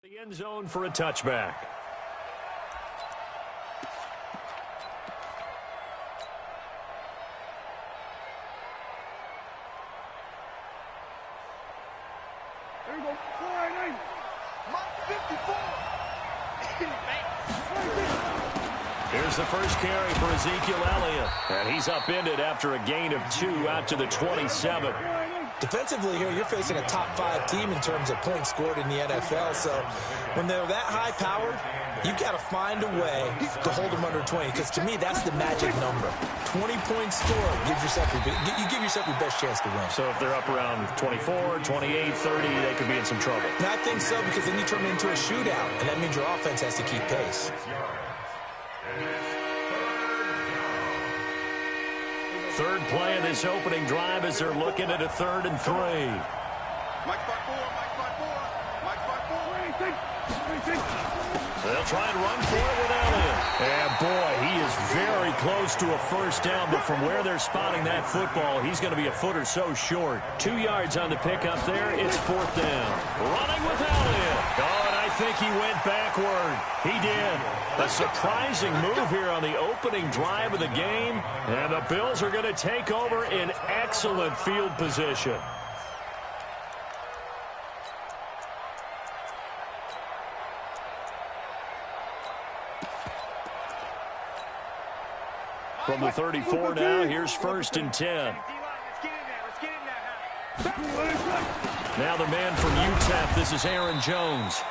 The end zone for a touchback. There you go. 4-9. Mark 54. Here's the first carry for Ezekiel Elliott. And he's upended after a gain of 2 out to the 27. Defensively here, you're facing a top-5 team in terms of points scored in the NFL. So when they're that high-powered, you've got to find a way to hold them under 20. Because to me, that's the magic number. 20 points scored gives yourself you give yourself your best chance to win. So if they're up around 24, 28, 30, they could be in some trouble. And I think so, because then you turn it into a shootout, and that means your offense has to keep pace. Third play of this opening drive as they're looking at a 3rd and 3. They'll try and run for it with Elliott. And boy, he is very close to a first down, but from where they're spotting that football, he's going to be a foot or so short. 2 yards on the pickup there. It's 4th down. Running with Elliott. Oh, and I think he went backward. He did. A surprising move here on the opening drive of the game, and the Bills are going to take over in excellent field position. From the 34 now, here's 1st and 10. Now the man from UTEP, this is Aaron Jones.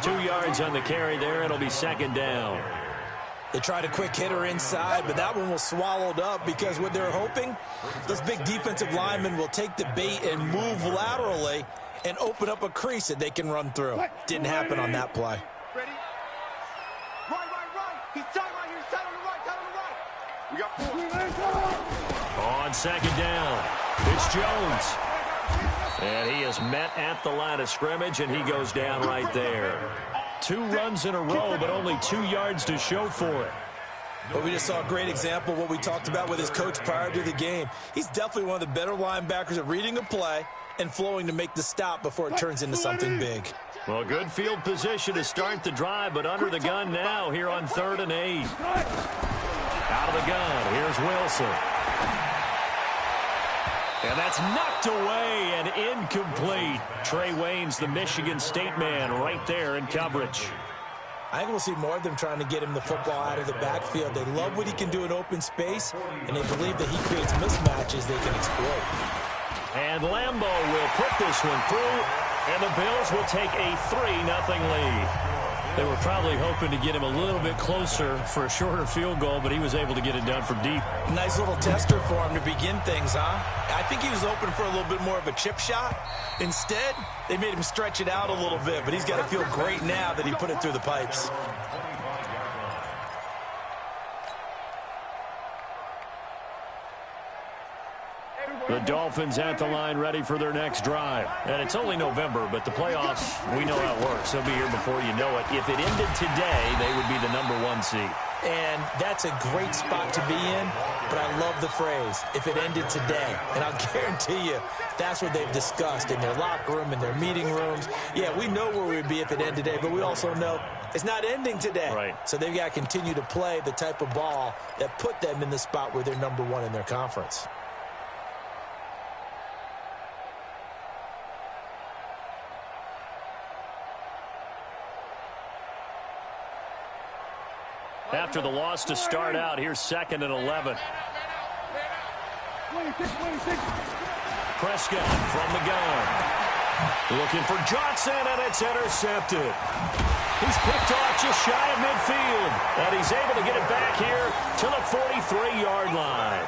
2 yards on the carry there. It'll be 2nd down. They tried a quick hitter inside, but that one was swallowed up because what they're hoping, those big defensive linemen will take the bait and move laterally and open up a crease that they can run through. Didn't happen on that play. Ready? Right. He's tied right here. Tied on the right. We got 4. On 2nd down, it's Jones. And he is met at the line of scrimmage, and he goes down right there. 2 runs in a row, but only 2 yards to show for it. But we just saw a great example of what we talked about with his coach prior to the game. He's definitely one of the better linebackers at reading a play and flowing to make the stop before it turns into something big. Well, good field position to start the drive, but under the gun now here on 3rd and 8. Out of the gun, here's Wilson. And that's knocked away and incomplete. Trey Waynes, the Michigan State man, right there in coverage. I think we'll see more of them trying to get him the football out of the backfield. They love what he can do in open space, and they believe that he creates mismatches they can exploit. And Lambeau will put this one through, and the Bills will take a 3-0 lead. They were probably hoping to get him a little bit closer for a shorter field goal, but he was able to get it done from deep. Nice little tester for him to begin things, huh? I think he was open for a little bit more of a chip shot. Instead, they made him stretch it out a little bit, but he's got to feel great now that he put it through the pipes. The Dolphins at the line ready for their next drive. And it's only November, but the playoffs, we know how it works. They'll be here before you know it. If it ended today, they would be the #1 seed. And that's a great spot to be in, but I love the phrase, if it ended today. And I'll guarantee you, that's what they've discussed in their locker room, in their meeting rooms. Yeah, we know where we'd be if it ended today, but we also know it's not ending today. Right. So they've got to continue to play the type of ball that put them in the spot where they're #1 in their conference. After the loss to start out, here's 2nd and 11. Prescott from the gun. Looking for Johnson, and it's intercepted. He's picked off just shy of midfield, and he's able to get it back here to the 43-yard line.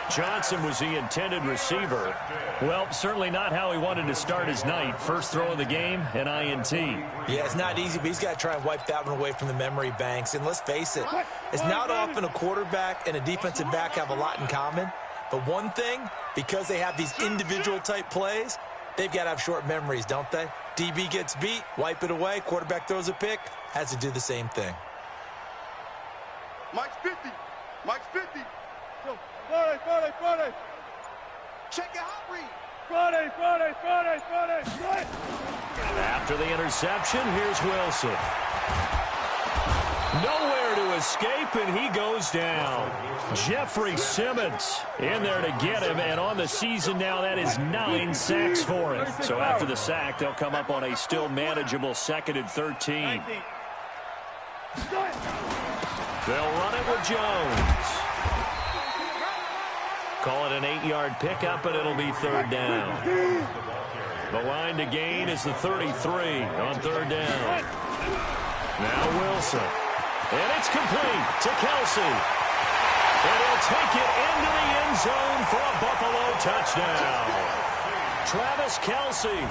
Johnson was the intended receiver. Well, certainly not how he wanted to start his night. First throw of the game, an INT. Yeah, it's not easy, but he's got to try and wipe that one away from the memory banks. And let's face it, it's not often a quarterback and a defensive back have a lot in common. But one thing, because they have these individual type plays, they've got to have short memories, don't they? DB gets beat, wipe it away, quarterback throws a pick, has to do the same thing. Mike's 50. Mike's 50. Yo, 40. Check your hot read. After the interception, here's Wilson. Nowhere to escape, and he goes down. Jeffrey Simmons in there to get him, and on the season now, that is 9 sacks for him. So after the sack, they'll come up on a still manageable 2nd and 13. They'll run it with Jones. Call it an 8-yard pickup, and it'll be 3rd down. The line to gain is the 33 on 3rd down. Now Wilson. And it's complete to Kelsey. And he'll take it into the end zone for a Buffalo touchdown. Travis Kelsey,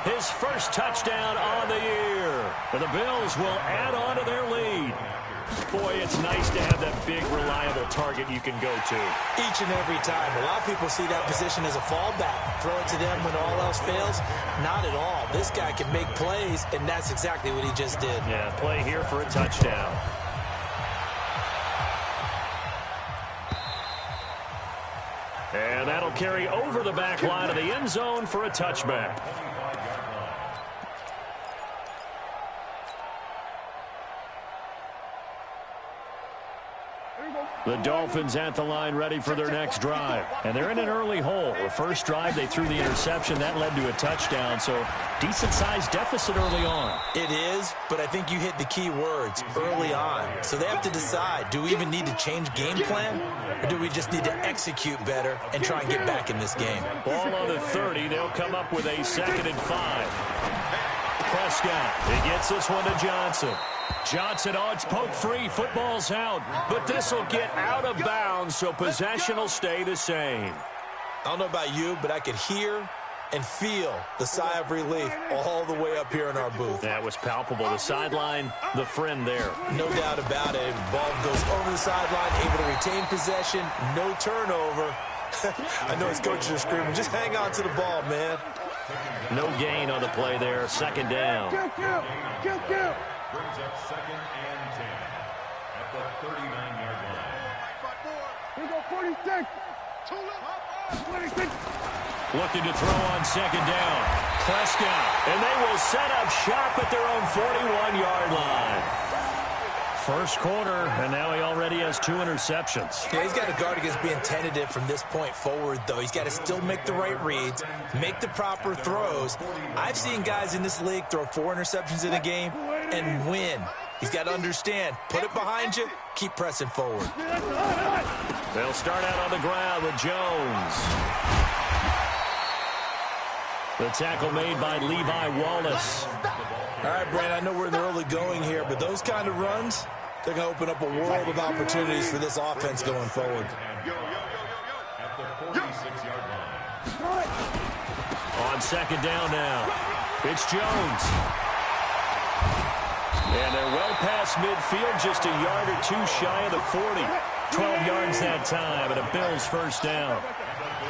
his first touchdown on the year. And the Bills will add on to their lead. Boy, it's nice to have that big, reliable target you can go to. Each and every time. A lot of people see that position as a fallback. Throw it to them when all else fails. Not at all. This guy can make plays, and that's exactly what he just did. Yeah, play here for a touchdown. And that'll carry over the back line of the end zone for a touchback. The Dolphins at the line ready for their next drive. And they're in an early hole. The first drive, they threw the interception. That led to a touchdown. So decent-sized deficit early on. It is, but I think you hit the key words, early on. So they have to decide, do we even need to change game plan? Or do we just need to execute better and try and get back in this game? Ball on the 30. They'll come up with a 2nd and 5. Prescott, he gets this one to Johnson. Johnson, oh, it's poke free. Football's out. But this will get out of bounds, so possession will stay the same. I don't know about you, but I could hear and feel the sigh of relief all the way up here in our booth. That was palpable. The sideline, the friend there. No doubt about it. The ball goes over the sideline, able to retain possession, no turnover. I know his coaches are screaming, just hang on to the ball, man. No gain on the play there. 2nd down. Kill. Brings up 2nd and 10 at the 39-yard line. Here we go, 46. 26. Looking to throw on 2nd down. Prescott. And they will set up shop at their own 41-yard line. First quarter, and now he already has 2 interceptions. Yeah, he's got to guard against being tentative from this point forward, though. He's got to still make the right reads, make the proper throws. I've seen guys in this league throw 4 interceptions in a game and win. He's got to understand, put it behind you, keep pressing forward. They'll start out on the ground with Jones. The tackle made by Levi Wallace. All right, Brand, I know we're in the early going here, but those kind of runs, they're going to open up a world of opportunities for this offense going forward. At the 46-yard line. On 2nd down now, it's Jones. And they're well past midfield, just a yard or 2 shy of the 40. 12 yards that time, and a Bills first down.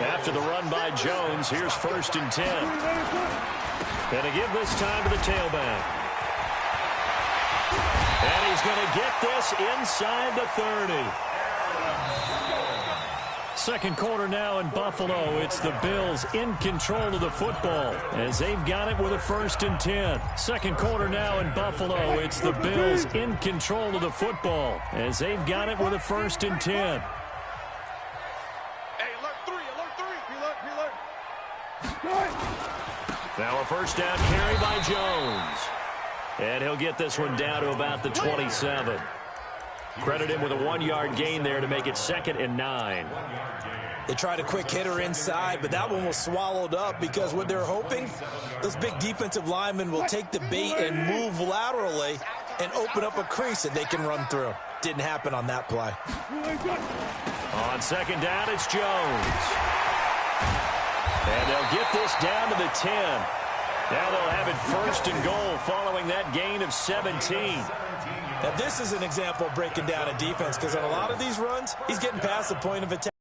After the run by Jones, here's 1st and 10. And to give this time to the tailback. And he's going to get this inside the 30. Second quarter now in Buffalo. It's the Bills in control of the football as they've got it with a 1st and 10. Second quarter now in Buffalo. It's the Bills in control of the football as they've got it with a 1st and 10. Now a first down carry by Jones. And he'll get this one down to about the 27. Credit him with a 1-yard gain there to make it 2nd and 9. They tried a quick hitter inside, but that one was swallowed up because what they're hoping, those big defensive linemen will take the bait and move laterally and open up a crease that they can run through. Didn't happen on that play. On 2nd down, it's Jones. And they'll get this down to the 10. Now they'll have it 1st and goal following that gain of 17. Now this is an example of breaking down a defense because on a lot of these runs, he's getting past the point of attack.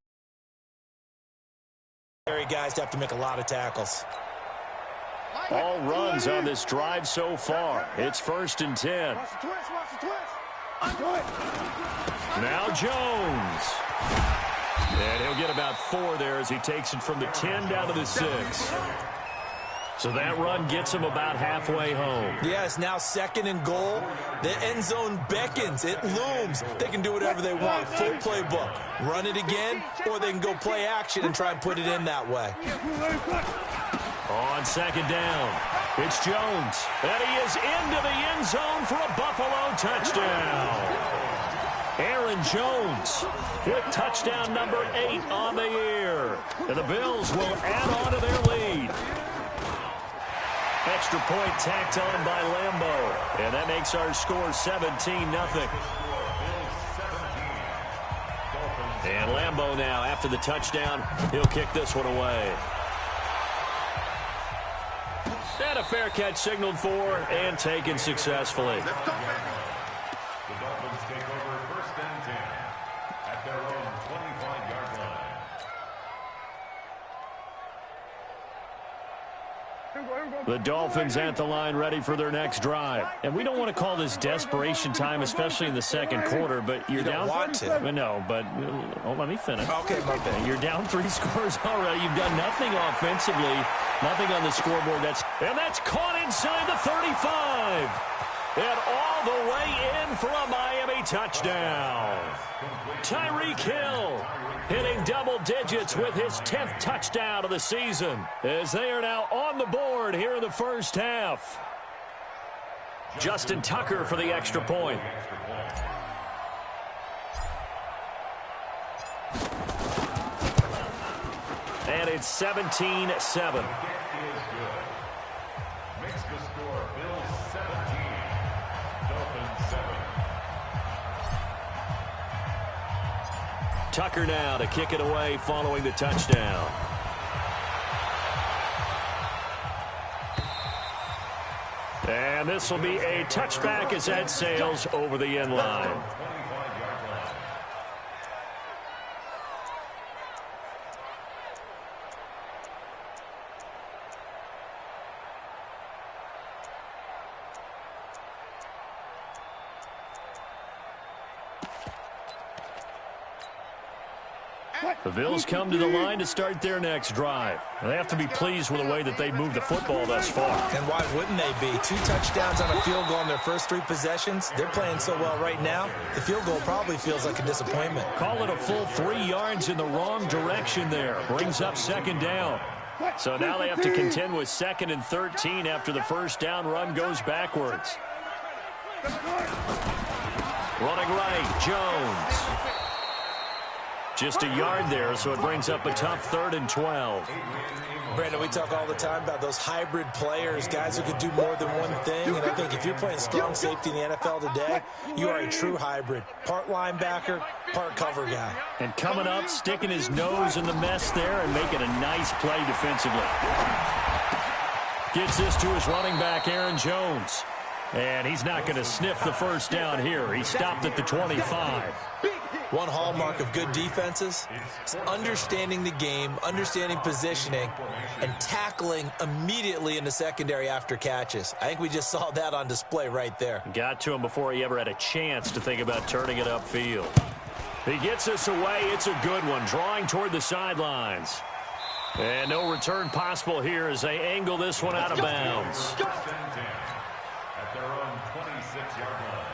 Guys have to make a lot of tackles. All runs on this drive so far. It's 1st and 10. Now Jones. And he'll get about 4 there as he takes it from the 10 down to the 6. So that run gets him about halfway home. Yeah, it's now 2nd and goal. The end zone beckons. It looms. They can do whatever they want. Full playbook. Run it again, or they can go play action and try and put it in that way. On 2nd down, it's Jones. And he is into the end zone for a Buffalo touchdown. Aaron Jones with touchdown number 8 on the year. And the Bills will add on to their lead. Extra point tacked on by Lambeau. And that makes our score 17-0. And Lambeau now, after the touchdown, he'll kick this one away. And a fair catch signaled for and taken successfully. The Dolphins take over 1st and 10 at their own 25-yard line. The Dolphins at the line ready for their next drive. And we don't want to call this desperation time, especially in the 2nd quarter, but you're down. You don't want to. No, but let me finish. Okay, my bad. You're down 3 scores already. You've done nothing offensively, nothing on the scoreboard. And that's caught inside the 35. And all the way in for a Miami touchdown. Tyreek Hill hitting double digits with his 10th touchdown of the season, as they are now on the board here in the first half. Justin Tucker for the extra point. And it's 17-7. Makes the score Bills 17, Dolphins 7. Tucker now to kick it away following the touchdown. And this will be a touchback as that sails over the end line. 25-yard line. The Bills come to the line to start their next drive. They have to be pleased with the way that they moved the football thus far. And why wouldn't they be? 2 touchdowns on a field goal in their first 3 possessions. They're playing so well right now, the field goal probably feels like a disappointment. Call it a full 3 yards in the wrong direction there. Brings up 2nd down. So now they have to contend with 2nd and 13 after the first down run goes backwards. Running right, Jones. Just a yard there, so it brings up a tough 3rd and 12. Brandon, we talk all the time about those hybrid players, guys who can do more than one thing. And I think if you're playing strong safety in the NFL today, you are a true hybrid. Part linebacker, part cover guy. And coming up, sticking his nose in the mess there and making a nice play defensively. Gets this to his running back, Aaron Jones. And he's not going to sniff the first down here. He stopped at the 25. One hallmark of good defenses is understanding the game, understanding positioning, and tackling immediately in the secondary after catches. I think we just saw that on display right there. Got to him before he ever had a chance to think about turning it upfield. He gets this away. It's a good one, drawing toward the sidelines. And no return possible here as they angle this one out of bounds. At their own 26-yard line.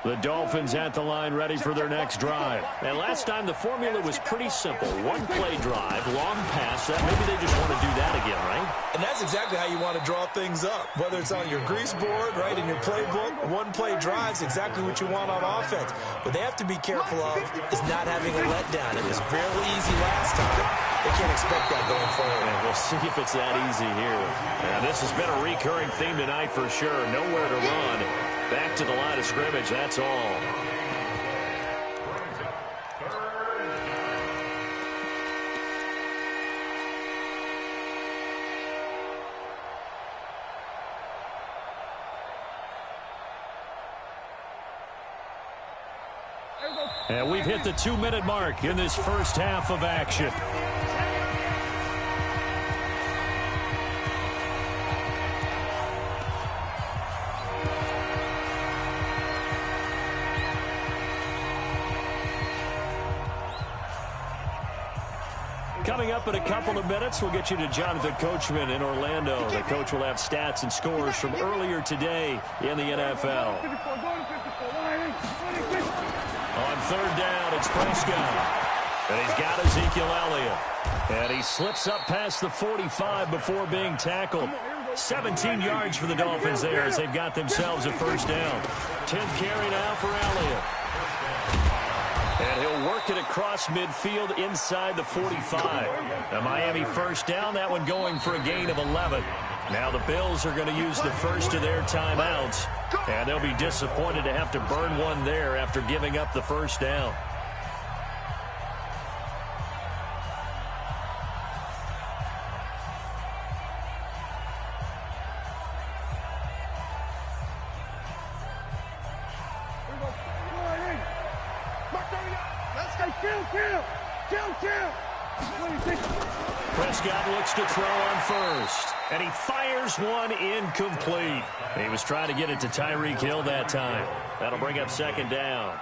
The Dolphins at the line ready for their next drive. And last time the formula was pretty simple. 1-play drive, long pass. Maybe they just want to do that again, right? And that's exactly how you want to draw things up. Whether it's on your grease board, right, in your playbook, 1-play drive's exactly what you want on offense. What they have to be careful of is not having a letdown. It was fairly easy last time. They can't expect that going forward. And we'll see if it's that easy here. And this has been a recurring theme tonight for sure. Nowhere to run. Back to the line of scrimmage, that's all. And we've hit the 2-minute mark in this first half of action. Coming up in a couple of minutes, we'll get you to Jonathan Coachman in Orlando. The coach will have stats and scores from earlier today in the NFL. On third down, it's Prescott. And he's got Ezekiel Elliott. And he slips up past the 45 before being tackled. 17 yards for the Dolphins there as they've got themselves a first down. 10th carry now for Elliott. And he'll work it across midfield inside the 45. A Miami first down, that one going for a gain of 11. Now the Bills are going to use the first of their timeouts. And they'll be disappointed to have to burn one there after giving up the first down. Prescott looks to throw on first, and he fires one incomplete. He was trying to get it to Tyreek Hill that time. That'll bring up second down.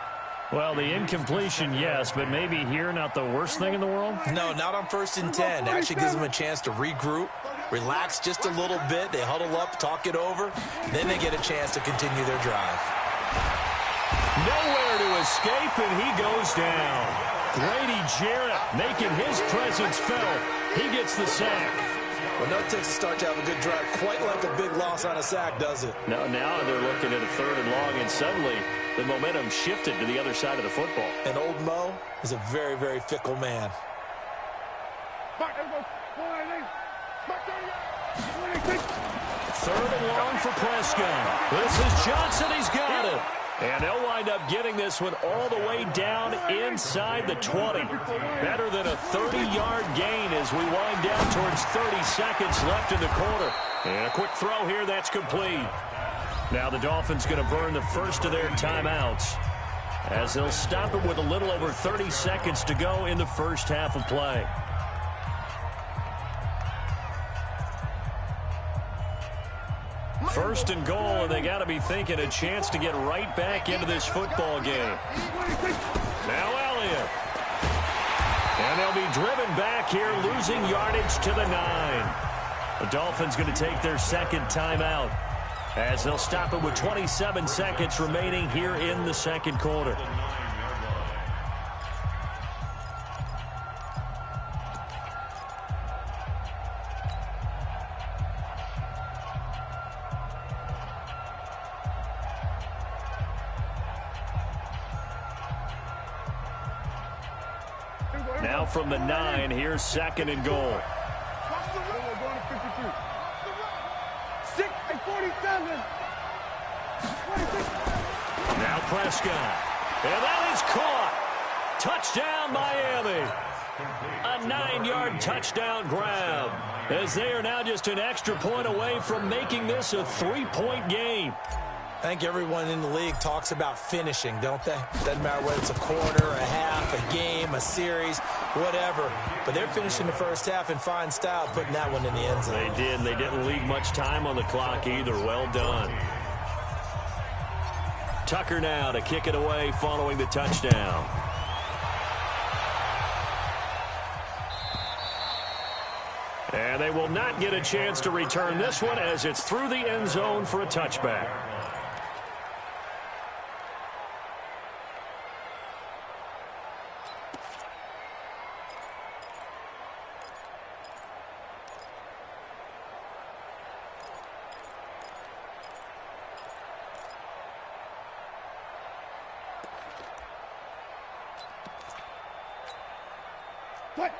Well, the incompletion, yes, but maybe here not the worst thing in the world? No, not on 1st and 10. Actually gives them a chance to regroup, relax just a little bit. They huddle up, talk it over. Then they get a chance to continue their drive. Nowhere to escape, and he goes down. Grady Jarrett making his presence felt. He gets the sack. Well, no takes a start to have a good drive, quite like a big loss on a sack, does it? Now they're looking at a 3rd and long, and suddenly the momentum shifted to the other side of the football. And old Mo is a very, very fickle man. 3rd and long for Prescott. This is Johnson. He's got it. And they'll wind up getting this one all the way down inside the 20. Better than a 30-yard gain as we wind down towards 30 seconds left in the quarter. And a quick throw here, that's complete. Now the Dolphins going to burn the first of their timeouts as they'll stop it with a little over 30 seconds to go in the first half of play. First and goal, and they got to be thinking a chance to get right back into this football game. Now Elliott. And they'll be driven back here, losing yardage to the 9. The Dolphins going to take their second timeout as they'll stop it with 27 seconds remaining here in the second quarter. Now from the 9, here's 2nd and goal. 6 and 47. Now Prescott. And that is caught. Touchdown, Miami. A 9-yard touchdown grab as they are now just an extra point away from making this a 3-point game. I think everyone in the league talks about finishing, don't they? Doesn't matter whether it's a quarter, a half, a game, a series, whatever. But they're finishing the first half in fine style, putting that one in the end zone. They did. They didn't leave much time on the clock either. Well done. Tucker now to kick it away following the touchdown. And they will not get a chance to return this one as it's through the end zone for a touchback.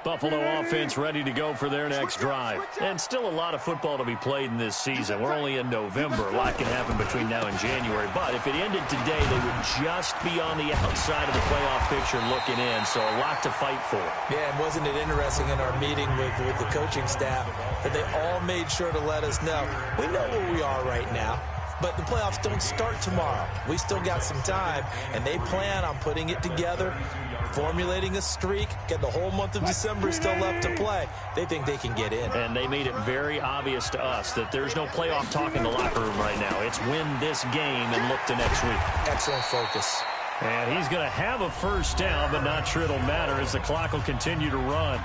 Buffalo offense ready to go for their next drive. And still a lot of football to be played in this season. We're only in November. A lot can happen between now and January. But if it ended today, they would just be on the outside of the playoff picture looking in. So a lot to fight for. Yeah, and wasn't it interesting in our meeting with the coaching staff that they all made sure to let us know, we know where we are right now. But the playoffs don't start tomorrow. We still got some time, and they plan on putting it together, formulating a streak, get the whole month of December still left to play. They think they can get in. And they made it very obvious to us that there's no playoff talk in the locker room right now. It's win this game and look to next week. Excellent focus. And he's going to have a first down, but not sure it'll matter as the clock will continue to run.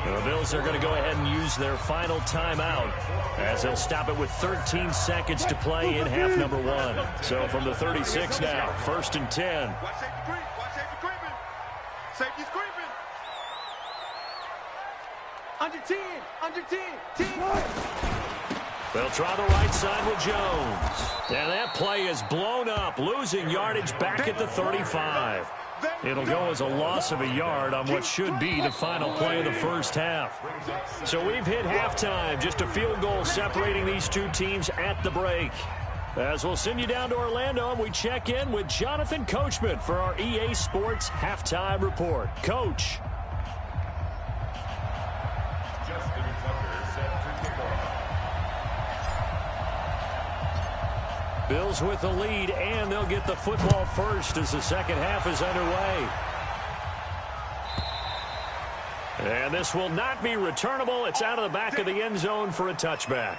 The Bills are going to go ahead and use their final timeout as they'll stop it with 13 seconds to play in half number 1. So from the 36 now, 1st and 10. Watch safety creep. Watch safety creeping. Safety's creeping. Under 10. Under 10. 10. They'll try the right side with Jones. And that play is blown up, losing yardage back at the 35. It'll go as a loss of a yard on what should be the final play of the first half. So we've hit halftime, just a field goal separating these two teams at the break. As we'll send you down to Orlando, and we check in with Jonathan Coachman for our EA Sports Halftime Report. Coach. Bills with the lead, and they'll get the football first as the second half is underway. And this will not be returnable. It's out of the back of the end zone for a touchback.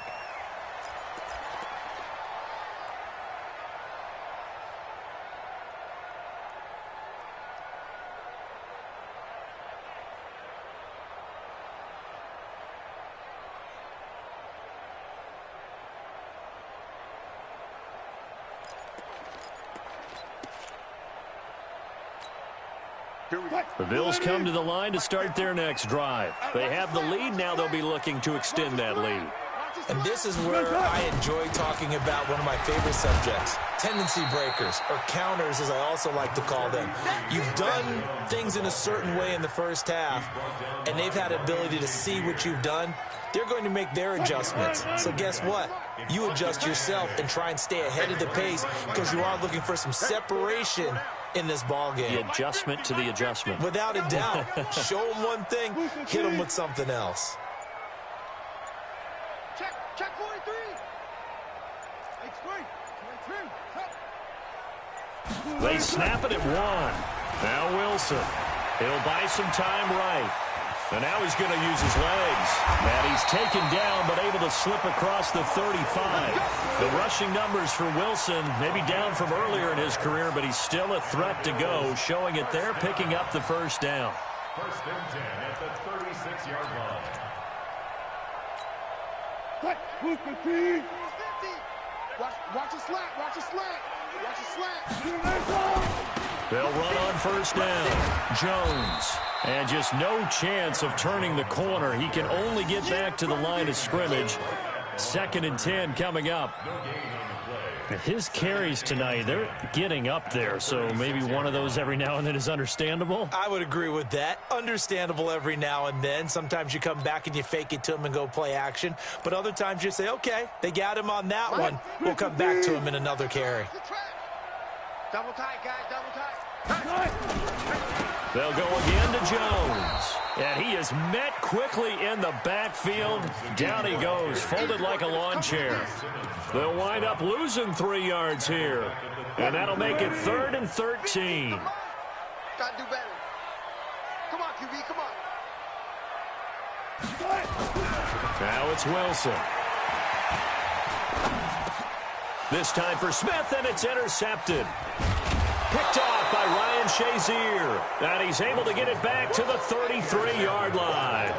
The Bills come to the line to start their next drive. They have the lead. Now they'll be looking to extend that lead. And this is where I enjoy talking about one of my favorite subjects, tendency breakers, or counters as I also like to call them. You've done things in a certain way in the first half, and they've had the ability to see what you've done. They're going to make their adjustments. So guess what? You adjust yourself and try and stay ahead of the pace because you are looking for some separation in this ball game. The adjustment to the adjustment. Without a doubt. Show them one thing, hit them with something else. Check 43. They snap it at 1. Now Wilson. He'll buy some time right. And now he's going to use his legs. And he's taken down, but able to slip across the 35. The rushing numbers for Wilson, maybe down from earlier in his career, but he's still a threat to go, showing it there, picking up the first down. 1st and 10 at the 36-yard line. Watch a slant. Watch a slant. Watch a slant. They'll run on first down. Jones. And just no chance of turning the corner. He can only get back to the line of scrimmage. 2nd and 10 coming up. His carries tonight, they're getting up there, so maybe one of those every now and then is understandable. I would agree with that. Understandable every now and then. Sometimes you come back and you fake it to him and go play action. But other times you say, okay, they got him on that one. We'll come back to him in another carry. Double tight, guys. Double tight. They'll go again to Jones. And he is met quickly in the backfield. Down he goes, folded like a lawn chair. They'll wind up losing 3 yards here. And that'll make it 3rd and 13. Gotta do better. Come on, QB, come on. Now it's Wilson. This time for Smith, and it's intercepted. Picked off by Ryan Shazier. And he's able to get it back to the 33-yard line.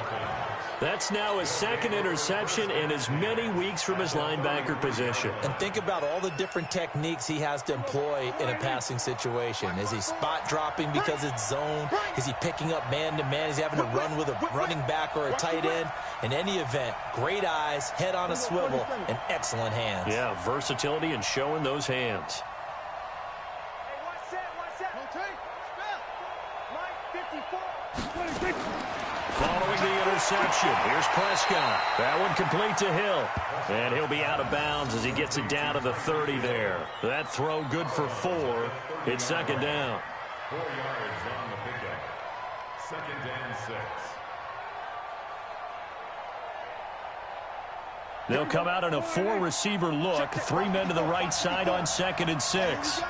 That's now his 2nd interception in as many weeks from his linebacker position. And think about all the different techniques he has to employ in a passing situation. Is he spot dropping because it's zone? Is he picking up man-to-man? Is he having to run with a running back or a tight end? In any event, great eyes, head on a swivel, and excellent hands. Yeah, versatility and showing those hands. Following the interception, here's Prescott. That one complete to Hill. And he'll be out of bounds as he gets it down to the 30 there. That throw good for 4. It's 2nd down. 4 yards on the pickup. 2nd and 6. They'll come out in a 4-receiver look. 3 men to the right side on 2nd and 6.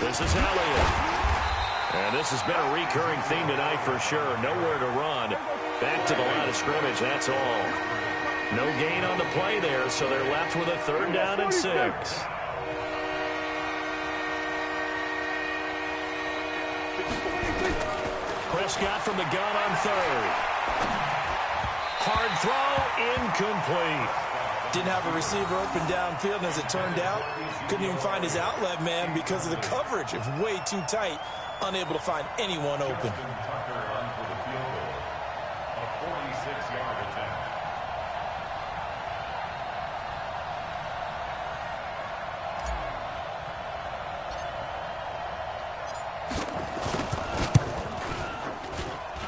This is Elliott. And this has been a recurring theme tonight for sure. Nowhere to run. Back to the line of scrimmage, that's all. No gain on the play there, so they're left with a 3rd down and 6. Prescott from the gun on 3rd. Hard throw, incomplete. Didn't have a receiver open downfield, and as it turned out, couldn't even find his outlet man because of the coverage. It was way too tight, unable to find anyone open.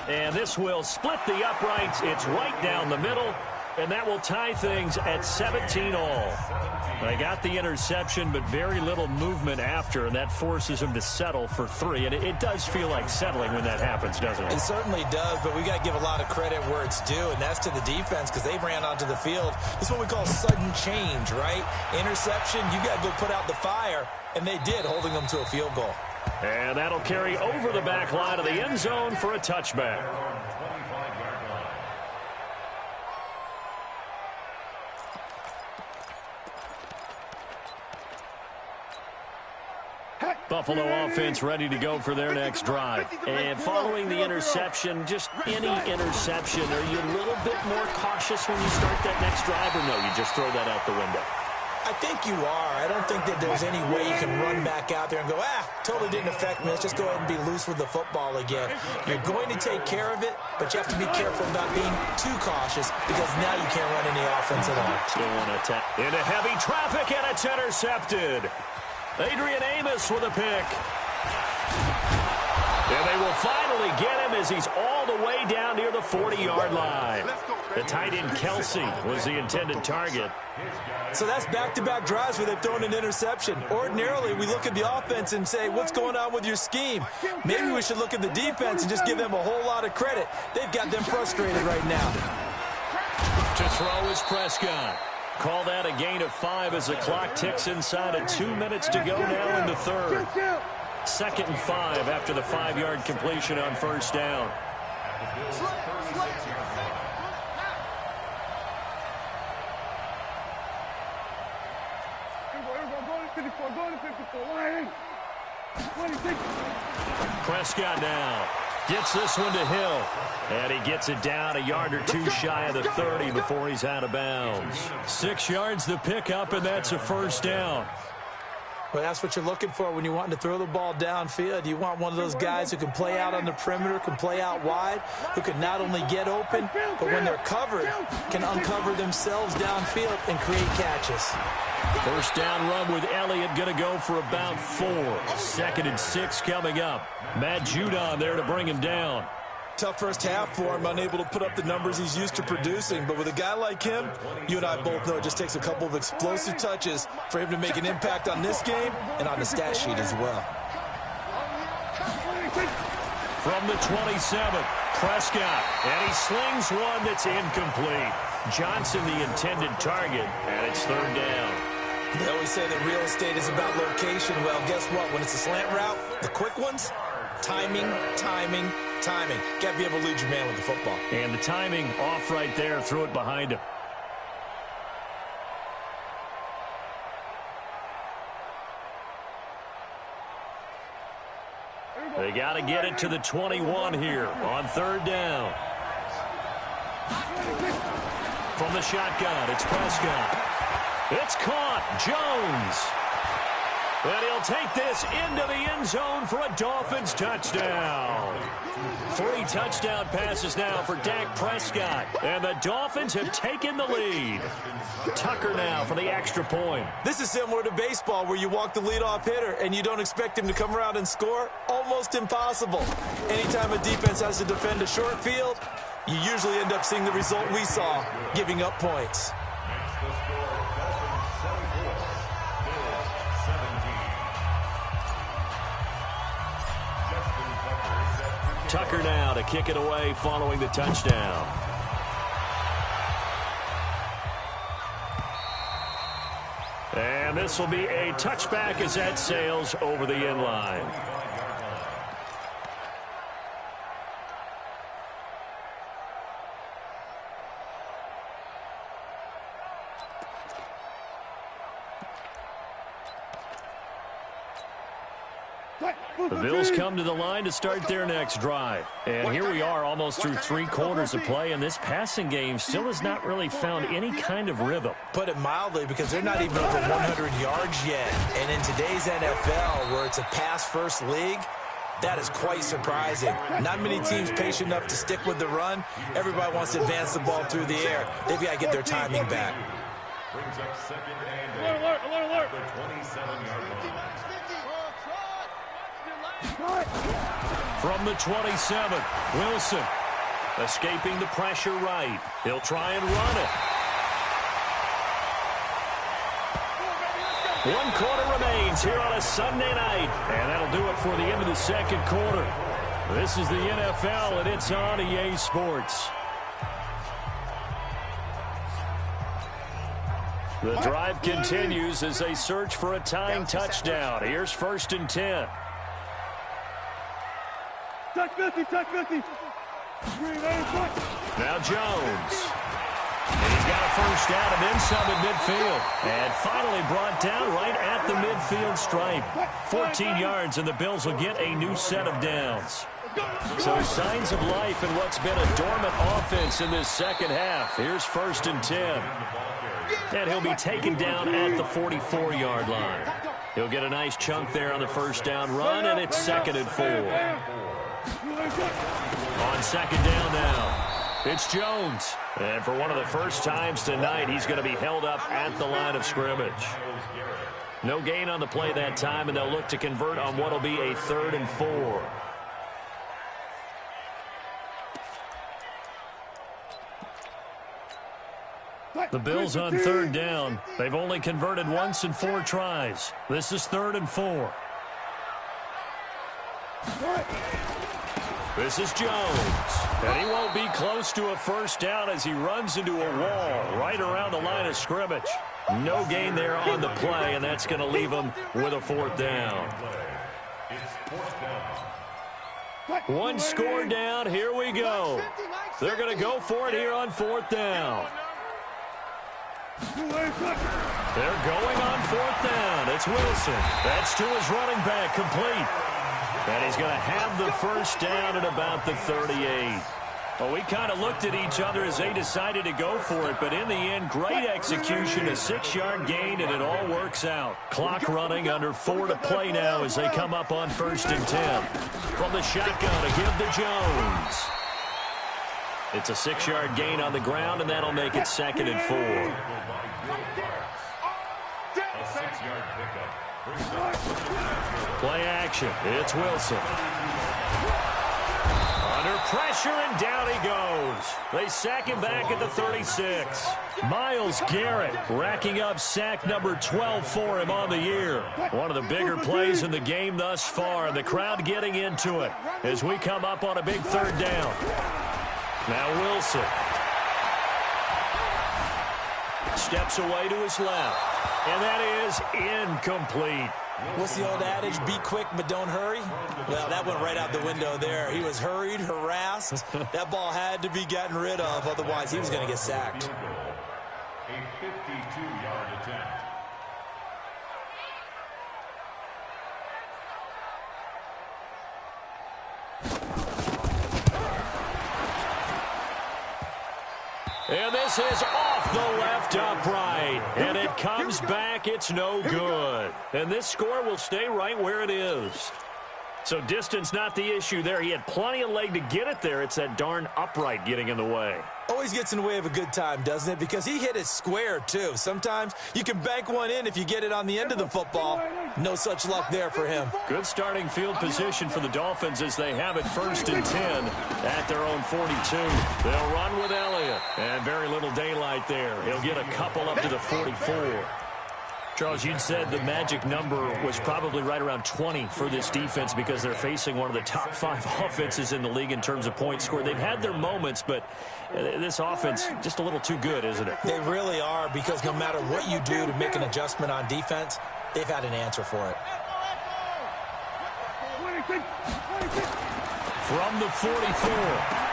And this will split the uprights. It's right down the middle, and that will tie things at 17 all. They got the interception, but very little movement after, and that forces them to settle for 3. And it does feel like settling when that happens, doesn't it? It certainly does, but we got to give a lot of credit where it's due, and that's to the defense because they ran onto the field. This is what we call sudden change, right? Interception, you got to go put out the fire, and they did, holding them to a field goal. And that'll carry over the back line of the end zone for a touchback. Buffalo offense ready to go for their next drive. And following the interception, just any interception, are you a little bit more cautious when you start that next drive, or no, you just throw that out the window? I think you are. I don't think that there's any way you can run back out there and go, totally didn't affect me. Let's just go ahead and be loose with the football again. You're going to take care of it, but you have to be careful about being too cautious because now you can't run any offense at all. Still on attack. Into heavy traffic, and it's intercepted. Adrian Amos with a pick. And they will finally get him as he's all the way down near the 40-yard line. The tight end Kelsey was the intended target. So that's back-to-back drives where they've thrown an interception. Ordinarily, we look at the offense and say, what's going on with your scheme? Maybe we should look at the defense and just give them a whole lot of credit. They've got them frustrated right now. To throw is Prescott. Call that a gain of 5 as the clock ticks inside of 2 minutes to go now in the 3rd. 2nd and 5 after the 5-yard completion on 1st down. Prescott now gets this one to Hill. And he gets it down a yard or 2 shy of the 30 before he's out of bounds. 6 yards the pickup, and that's a 1st down. Well, that's what you're looking for when you want to throw the ball downfield. You want one of those guys who can play out on the perimeter, can play out wide, who can not only get open, but when they're covered, can uncover themselves downfield and create catches. 1st down run with Elliott going to go for about 4. 2nd and 6 coming up. Matt Judon there to bring him down. Tough first half for him, unable to put up the numbers he's used to producing. But with a guy like him, you and I both know it just takes a couple of explosive touches for him to make an impact on this game and on the stat sheet as well. From the 27, Prescott, and he slings one that's incomplete. Johnson the intended target, and it's 3rd down. They always say that real estate is about location. Well, guess what? When it's a slant route, the quick ones, timing, timing, timing. Got to be able to lead your man with the football. And the timing off right there. Threw it behind him. They got to get it to the 21 here on 3rd down. From the shotgun, it's Prescott. It's caught. Jones. And he'll take this into the end zone for a Dolphins touchdown. 3 touchdown passes now for Dak Prescott. And the Dolphins have taken the lead. Tucker now for the extra point. This is similar to baseball where you walk the leadoff hitter and you don't expect him to come around and score. Almost impossible. Anytime a defense has to defend a short field, you usually end up seeing the result we saw, giving up points. Tucker now to kick it away following the touchdown. And this will be a touchback as that sails over the end line. The Bills come to the line to start their next drive. And here we are almost through 3 quarters of play, and this passing game still has not really found any kind of rhythm. Put it mildly, because they're not even over 100 yards yet. And in today's NFL, where it's a pass-first league, that is quite surprising. Not many teams patient enough to stick with the run. Everybody wants to advance the ball through the air. They've got to get their timing back. Brings up second and alert. The 27-yard line. From the 27, Wilson escaping the pressure right. He'll try and run it. 1 quarter remains here on a Sunday night. And that'll do it for the end of the second quarter. This is the NFL, and it's on EA Sports. The drive continues as they search for a tying touchdown. Here's 1st and 10. Touch 50. Now Jones. And he's got a first down and then some at midfield. And finally brought down right at the midfield stripe. 14 yards, and the Bills will get a new set of downs. So signs of life in what's been a dormant offense in this second half. Here's 1st and 10. And he'll be taken down at the 44-yard line. He'll get a nice chunk there on the first down run, and it's 2nd and 4. On 2nd down now, it's Jones. And for one of the first times tonight, he's going to be held up at the line of scrimmage. No gain on the play that time, and they'll look to convert on what will be a 3rd and 4. The Bills on 3rd down. They've only converted once in 4 tries. This is 3rd and 4. This is Jones. And he won't be close to a first down as he runs into a wall right around the line of scrimmage. No gain there on the play, and that's going to leave him with a 4th down. One score down. Here we go. They're going to go for it here on 4th down. They're going on 4th down. It's Wilson. That's to his running back, complete. And he's going to have the first down at about the 38. Well, we kind of looked at each other as they decided to go for it, but in the end, great execution, a 6-yard gain, and it all works out. Clock running, under 4 to play now as they come up on 1st and 10. From the shotgun to give to Jones. It's a 6-yard gain on the ground, and that'll make it 2nd and 4. A 6-yard pickup. Play action. It's Wilson. Under pressure, and down he goes. They sack him back at the 36. Myles Garrett racking up sack number 12 for him on the year. One of the bigger plays in the game thus far, and the crowd getting into it as we come up on a big 3rd down. Now Wilson steps away to his left, and that is incomplete. What's the old adage? Be quick, but don't hurry. Well, that went right out the window there. He was hurried, harassed. That ball had to be gotten rid of, otherwise he was going to get sacked. A 52-yard attempt. And this is off the left upright. And it comes back. It's no good. And this score will stay right where it is. So distance not the issue there. He had plenty of leg to get it there. It's that darn upright getting in the way. Always gets in the way of a good time, doesn't it? Because he hit it square, too. Sometimes you can bank one in if you get it on the end of the football. No such luck there for him. Good starting field position for the Dolphins as they have it 1st and 10 at their own 42. They'll run with Elliott. And very little daylight there. He'll get a couple up to the 44. Charles, you'd said the magic number was probably right around 20 for this defense because they're facing one of the top 5 offenses in the league in terms of points scored. They've had their moments, but this offense just a little too good, isn't it? They really are, because no matter what you do to make an adjustment on defense, they've had an answer for it. From the 44,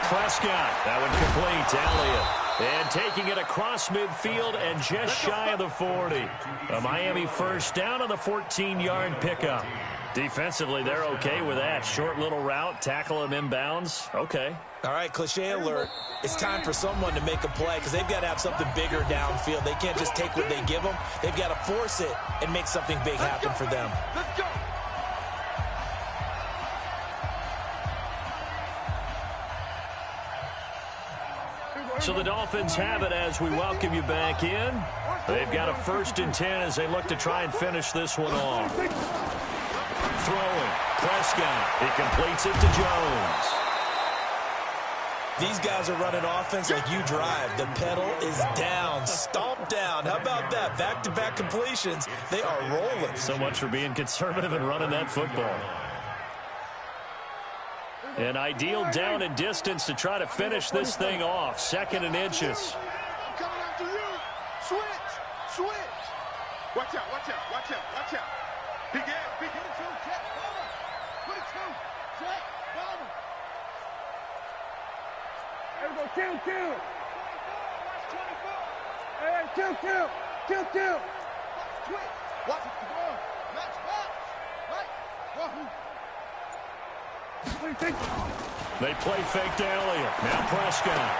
Prescott. That one complete to Elliott. And taking it across midfield and just shy of the 40. A Miami first down on the 14-yard pickup. Defensively, they're okay with that. Short little route, tackle him inbounds. Okay. All right, cliche alert. It's time for someone to make a play because they've got to have something bigger downfield. They can't just take what they give them. They've got to force it and make something big happen for them. Let's go. So the Dolphins have it as we welcome you back in. They've got a 1st and 10 as they look to try and finish this one off. Throwing. Prescott. He completes it to Jones. These guys are running offense like you drive. The pedal is down, stomp down. How about that? Back-to-back completions. They are rolling. So much for being conservative and running that football. An ideal down and distance to try to finish this thing off. 2nd and inches. I'm coming after you. Switch. Switch. Watch out. Watch out. Watch out. Watch out. Big ass. Big ass. Check. Bomber. 22. Check. Bomber. There we go. Kill. Watch 24. Hey, kill. Watch twitch. Watch it. Come on. Match box. Right. Wahoo. They play fake to Elliott. Now Prescott.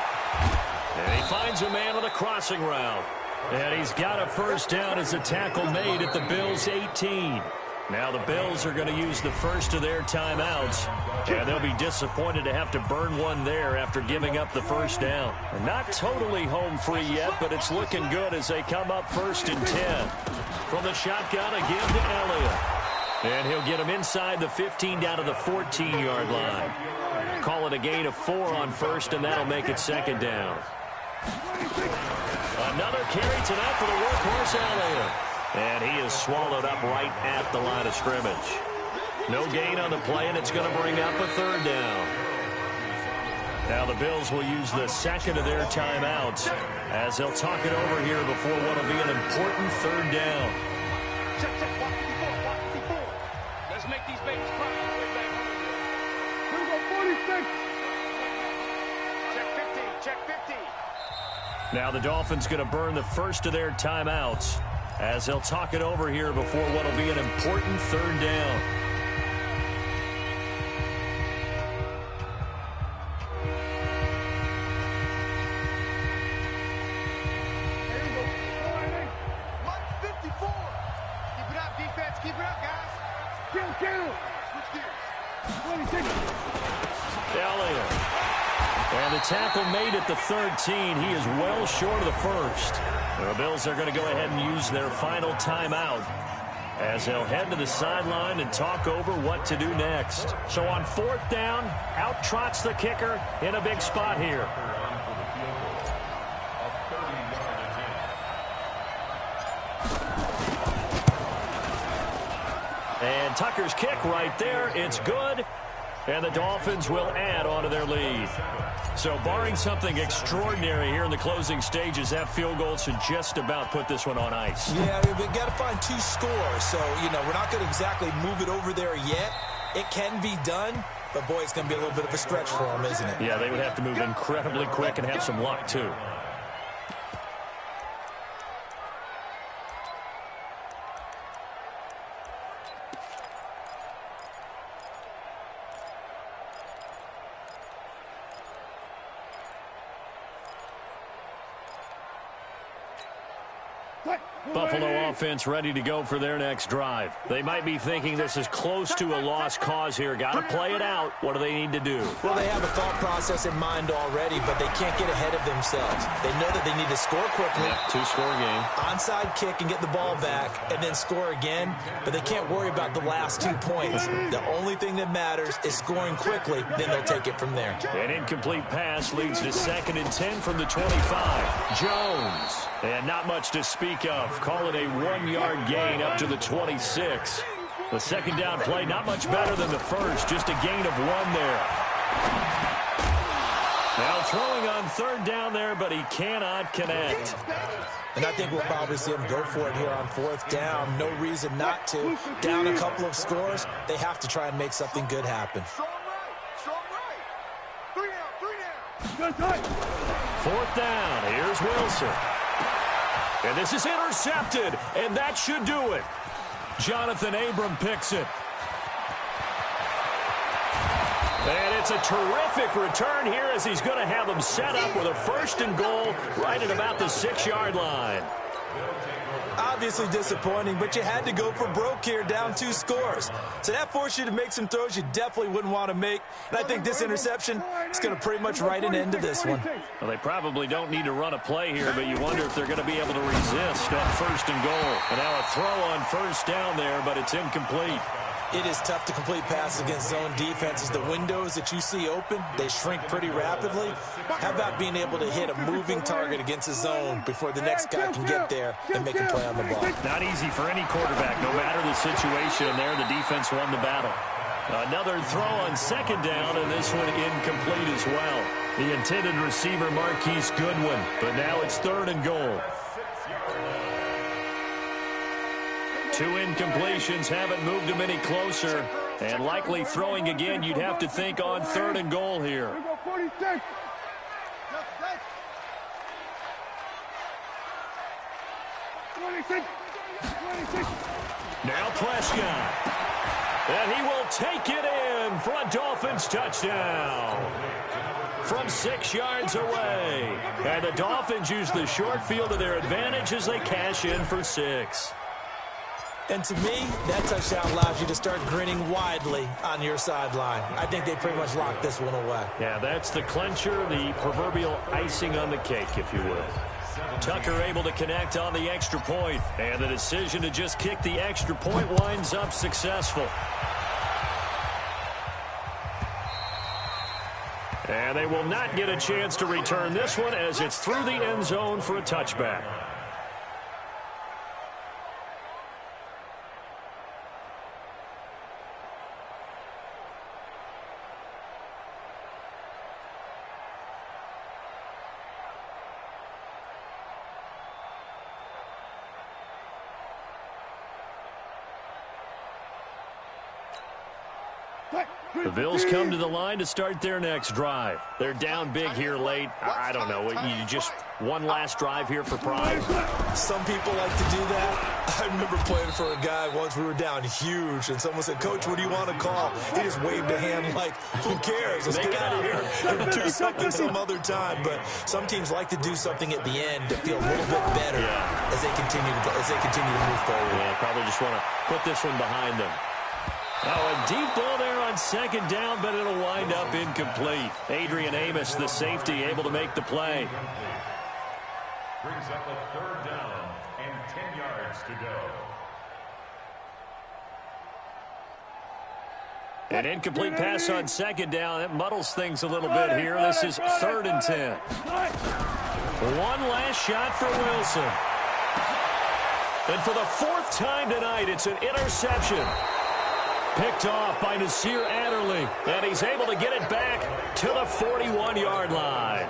And he finds a man on the crossing route. And he's got a 1st down as a tackle made at the Bills' 18. Now the Bills are going to use the first of their timeouts. And they'll be disappointed to have to burn one there after giving up the 1st down. Not totally home free yet, but it's looking good as they come up 1st and 10. From the shotgun again to Elliott. And he'll get him inside the 15 down to the 14-yard line. Call it a gain of 4 on 1st, and that'll make it 2nd down. Another carry tonight for the workhorse Elliott. And he is swallowed up right at the line of scrimmage. No gain on the play, and it's going to bring up a 3rd down. Now the Bills will use the 2nd of their timeouts as they'll talk it over here before what will be an important 3rd down. Check. Watch 54. Let's make these babies cry on the way back home. Here we go. 46. Check 15. Now the Dolphins going to burn the 1st of their timeouts as they'll talk it over here before what will be an important 3rd down. Elliott. And the tackle made at the 13. He is well short of the 1st. The Bills are going to go ahead and use their final timeout as they'll head to the sideline and talk over what to do next. So on 4th down, out trots the kicker in a big spot here. And Tucker's kick right there. It's good. And the Dolphins will add on to their lead. So barring something extraordinary here in the closing stages, that field goal should just about put this one on ice. Yeah, we've got to find 2 scores. So, we're not going to exactly move it over there yet. It can be done, but, boy, it's going to be a little bit of a stretch for them, isn't it? Yeah, they would have to move incredibly quick and have some luck, too. Buffalo offense ready to go for their next drive. They might be thinking this is close to a lost cause here. Got to play it out. What do they need to do? Well, they have a thought process in mind already, but they can't get ahead of themselves. They know that they need to score quickly. Yep, 2-score game. Onside kick and get the ball back and then score again, but they can't worry about the last 2 points. The only thing that matters is scoring quickly, then they'll take it from there. An incomplete pass leads to 2nd and 10 from the 25. Jones. And not much to speak of. Call it a 1-yard gain up to the 26. The 2nd down play, not much better than the first. Just a gain of 1 there. Now throwing on 3rd down there, but he cannot connect. And I think we'll probably see him go for it here on 4th down. No reason not to. Down a couple of scores, they have to try and make something good happen. Strong right. 3 down. 4th down. Here's Wilson. And this is intercepted, and that should do it. Jonathan Abram picks it. And it's a terrific return here as he's going to have them set up with a 1st and goal right at about the 6-yard line. Obviously disappointing, but you had to go for broke here, down 2 scores. So that forced you to make some throws you definitely wouldn't want to make. And I think this interception is going to pretty much write an end to this one. Well, they probably don't need to run a play here, but you wonder if they're going to be able to resist on 1st and goal. And now a throw on 1st down there, but it's incomplete. It is tough to complete passes against zone defenses. The windows that you see open, they shrink pretty rapidly. How about being able to hit a moving target against a zone before the next guy can get there and make a play on the ball? Not easy for any quarterback, no matter the situation. And there, the defense won the battle. Another throw on 2nd down, and this one incomplete as well. The intended receiver, Marquise Goodwin, but now it's 3rd and goal. 2 incompletions haven't moved him any closer. And likely throwing again, you'd have to think on 3rd and goal here. Now Prescott. And he will take it in for a Dolphins touchdown. From 6 yards away. And the Dolphins use the short field to their advantage as they cash in for 6. And to me, that touchdown allows you to start grinning widely on your sideline. I think they pretty much locked this one away. Yeah, that's the clincher, the proverbial icing on the cake, if you will. Tucker able to connect on the extra point, and the decision to just kick the extra point winds up successful. And they will not get a chance to return this one as it's through the end zone for a touchback. The Bills come to the line to start their next drive. They're down big here late. I don't know. You just one last drive here for pride? Some people like to do that. I remember playing for a guy once. We were down huge, and someone said, "Coach, what do you want to call?" He just waved a hand like, "Who cares? Let's get out of here and do something some other time." But some teams like to do something at the end to feel a little bit better as they continue to move forward. Yeah, probably just want to put this one behind them. Oh, a deep ball there on 2nd down, but it'll wind up incomplete. Adrian Amos, the safety, able to make the play. Brings up a 3rd down and 10 yards to go. An incomplete pass on 2nd down. It muddles things a little bit here. This is 3rd and 10. One last shot for Wilson. And for the 4th time tonight, it's an interception. Picked off by Nasir Adderley, and he's able to get it back to the 41-yard line.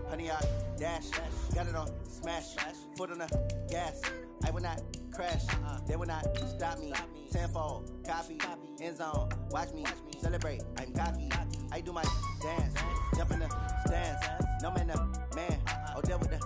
Honey, I dash, got it on smash, foot on the gas. I will not crash, they will not stop me. Tenfold, copy, end zone, watch me celebrate. I'm cocky, I do my dance, jump in the stands. No man, the man, oh, there with the